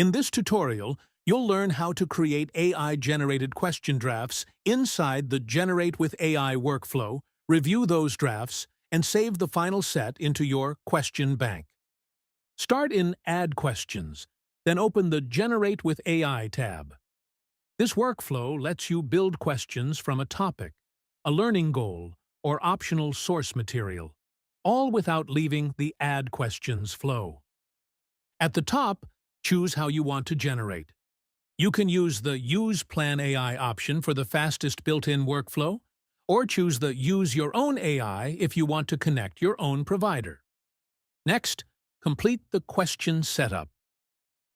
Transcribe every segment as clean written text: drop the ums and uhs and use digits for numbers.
In this tutorial, you'll learn how to create AI-generated question drafts inside the Generate with AI workflow, review those drafts, and save the final set into your question bank. Start in Add Questions, then open the Generate with AI tab. This workflow lets you build questions from a topic, a learning goal, or optional source material, all without leaving the Add Questions flow. At the top, choose how you want to generate. You can use the Use Plan AI option for the fastest built-in workflow, or choose the Use Your Own AI if you want to connect your own provider. Next, complete the question setup.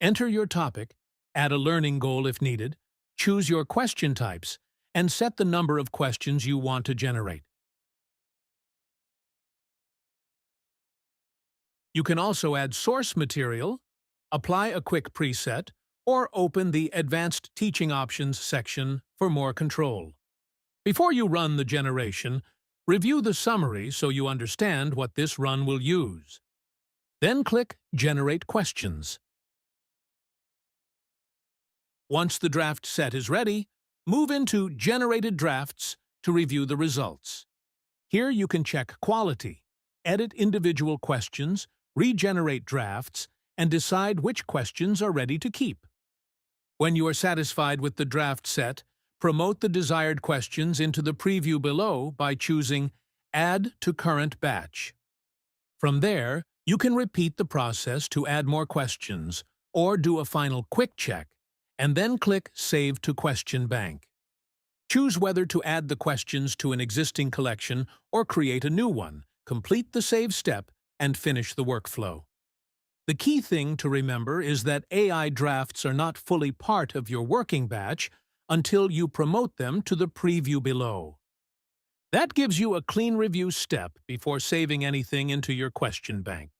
Enter your topic, add a learning goal if needed, choose your question types, and set the number of questions you want to generate. You can also add source material, apply a quick preset, or open the Advanced Teaching Options section for more control. Before you run the generation, review the summary so you understand what this run will use. Then click Generate Questions. Once the draft set is ready, move into Generated Drafts to review the results. Here you can check quality, edit individual questions, regenerate drafts, and decide which questions are ready to keep. When you are satisfied with the draft set, promote the desired questions into the preview below by choosing Add to Current Batch. From there, you can repeat the process to add more questions or do a final quick check, and then click Save to Question Bank. Choose whether to add the questions to an existing collection or create a new one, complete the save step, and finish the workflow. The key thing to remember is that AI drafts are not fully part of your working batch until you promote them to the preview below. That gives you a clean review step before saving anything into your question bank.